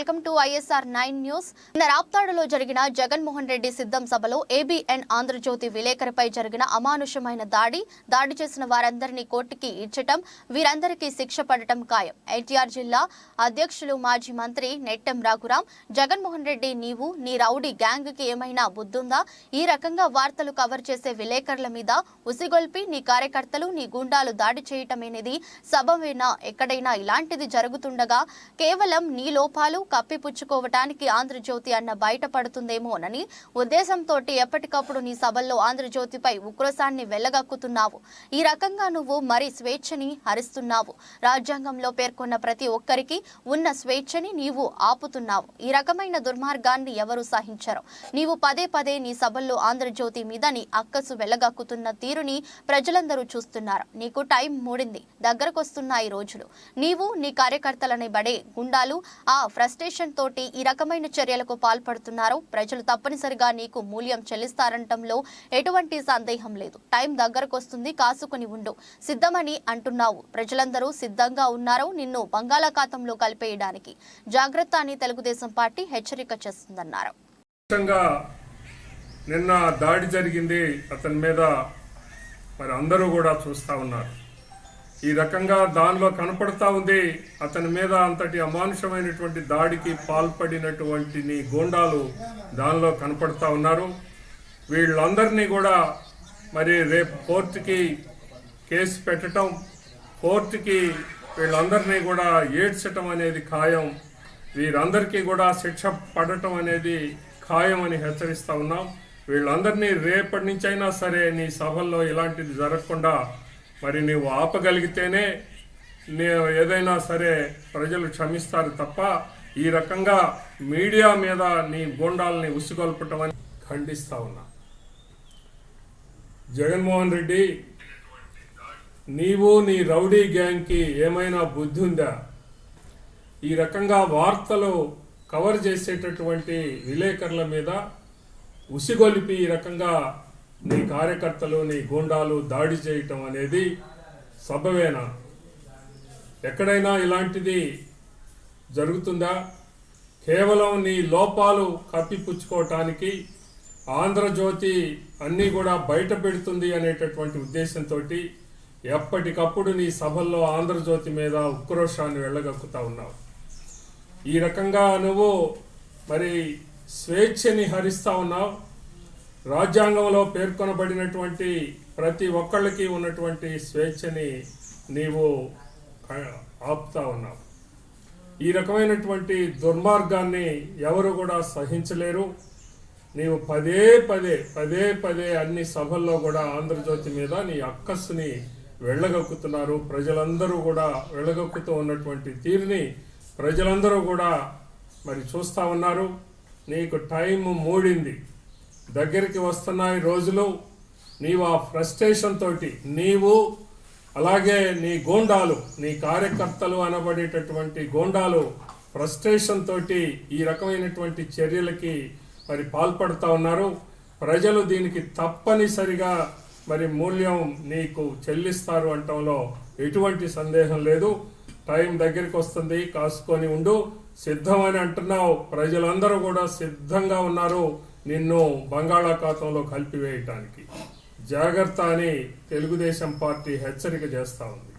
Welcome to ISR 9 news. రాప్తాడులో జరిగిన జగన్మోహన్ రెడ్డి సిద్ధం సభలో ABN ఆంధ్రజ్యోతి విలేకరిపై జరిగిన అమానుషమైన దాడి చేసిన వారందరినీ కోర్టుకి ఇచ్చటం, వీరందరికీ శిక్ష పడటం ఖాయం. ఎన్టీఆర్ జిల్లా అధ్యక్షులు మాజీ మంత్రి నెట్టెం రఘురాం, జగన్మోహన్ రెడ్డి నీవు నీ రౌడీ గ్యాంగ్ కి ఏమైనా బుద్ధుందా? ఈ రకంగా వార్తలు కవర్ చేసే విలేకరుల మీద ఉసిగొల్పి నీ కార్యకర్తలు నీ గుండాలు దాడి చేయటమనేది సబమేనా? ఎక్కడైనా ఇలాంటిది జరుగుతుండగా కేవలం నీ లోపాలు కప్పిపుచ్చుకోవటానికి ఆంధ్రజ్యోతి అన్న బయటపడుతుందేమోనని ఉద్దేశంతో ఎప్పటికప్పుడు నీ సభల్లో ఆంధ్రజ్యోతిపై ఉక్రోశాన్ని వెళ్లగక్కుతున్నావు. ఈ రకంగా నువ్వు మరి స్వేచ్ఛని హరిస్తున్నావు. రాజ్యాంగంలో పేర్కొన్న ప్రతి ఒక్కరికి ఉన్న స్వేచ్ఛని నీవు ఆపుతున్నావు. ఈ రకమైన దుర్మార్గాన్ని ఎవరు సహించరు. నీవు పదే పదే నీ సభల్లో ఆంధ్రజ్యోతి మీద నీ అక్కసు వెళ్లగక్కుతున్న తీరుని ప్రజలందరూ చూస్తున్నారు. నీకు టైం మూడింది, దగ్గరకొస్తున్నాయి రోజులు. నీవు నీ కార్యకర్తలని బడే గుండాలు ఆ ఫ్రస్ట్రేషన్ తోటి ఈ రకమైన చర్యలకు పాల్పడుతున్నారు. ప్రజలు తప్పనిసరిగా నీకు మూల్యం చెల్లిస్తారంటంలో ఎటువంటి సందేహం లేదు. టైం దగ్గరకొస్తుంది, కాసుకుని ఉండు. సిద్ధమని అంటున్నావు. ప్రజలందరూ సిద్ధంగా ఉన్నారు నిన్ను బంగాళాఖాతంలో కలిపేయడానికి. జాగ్రత్త అని తెలుగుదేశం పార్టీ హెచ్చరిక చేస్తుందన్నారు. నిన్న దాడి జరిగింది అతని మీద, మరి అందరూ కూడా చూస్తా ఉన్నారు. ఈ రకంగా దానిలో కనపడతా ఉంది అతని మీద అంతటి అమానుషమైనటువంటి దాడికి పాల్పడినటువంటి నీ గూండాలు దానిలో కనపడతా ఉన్నారు. వీళ్ళందరినీ కూడా మరి రేపు కోర్టుకి కేసు పెట్టడం, కోర్టుకి వీళ్ళందరినీ కూడా ఏడ్చటం అనేది ఖాయం. వీరందరికీ కూడా శిక్ష పడటం అనేది ఖాయం అని హెచ్చరిస్తా ఉన్నాం. వీళ్ళందరినీ రేపటి నుంచి అయినా సరే నీ సభల్లో ఇలాంటిది జరగకుండా మరి నీవు ఆపగలిగితేనే ఏదైనా సరే ప్రజలు క్షమిస్తారు తప్ప ఈ రకంగా మీడియా మీద నీ గూండాలని ఉసిగొల్పటం అని ఖండిస్తా ఉన్నా. జగన్మోహన్ రెడ్డి, నీవు నీ రౌడీ గ్యాంగ్కి ఏమైనా బుద్ధి ఉందా? ఈ రకంగా వార్తలు కవర్ చేసేటటువంటి విలేకరుల మీద ఉసిగొలిపి ఈ రకంగా నీ కార్యకర్తలు నీ గూండాలు దాడి చేయటం అనేది సబవేనా? ఎక్కడైనా ఇలాంటిది జరుగుతుందా? కేవలం నీ లోపాలు కప్పిపుచ్చుకోవటానికి ఆంధ్రజ్యోతి అన్నీ కూడా బయట పెడుతుంది అనేటటువంటి ఉద్దేశంతో ఎప్పటికప్పుడు నీ సభల్లో ఆంధ్రజ్యోతి మీద ఉక్రోషాన్ని వెళ్ళగక్కుతా ఉన్నావు. ఈ రకంగా నువ్వు మరి స్వేచ్ఛని హరిస్తా ఉన్నావు. రాజ్యాంగంలో పేర్కొనబడినటువంటి ప్రతి ఒక్కళ్ళకి ఉన్నటువంటి స్వేచ్ఛని నీవు ఆపుతా ఉన్నావు. ఈ రకమైనటువంటి దుర్మార్గాన్ని ఎవరు కూడా సహించలేరు. నీవు పదే పదే అన్ని సభల్లో కూడా ఆంధ్రజ్యోతి మీద నీ అక్కస్సుని వెళ్ళగక్కుతున్నారు. ప్రజలందరూ కూడా వెళ్ళగక్కుతూ ఉన్నటువంటి తీరుని ప్రజలందరూ కూడా మరి చూస్తూ ఉన్నారు. నీకు టైం మూడింది, దగ్గరికి వస్తున్నాయి రోజులు. నీవు ఆ ఫ్రస్ట్రేషన్ తోటి నీవు అలాగే నీ గూండాలు, నీ కార్యకర్తలు అనబడేటటువంటి గూండాలు ఫ్రస్ట్రేషన్ తోటి ఈ రకమైనటువంటి చర్యలకి మరి పాల్పడుతూ ఉన్నారు. ప్రజలు దీనికి తప్పనిసరిగా మరి మూల్యం నీకు చెల్లిస్తారు అంటంలో ఎటువంటి సందేహం లేదు. టైం దగ్గరికి వస్తుంది, కాసుకొని ఉండు. సిద్ధమని అంటున్నావు. ప్రజలందరూ కూడా సిద్ధంగా ఉన్నారు నిన్ను బంగాళాఖాతంలో కలిపివేయటానికి. జాగ్రత్త అని తెలుగుదేశం పార్టీ హెచ్చరిక చేస్తా ఉంది.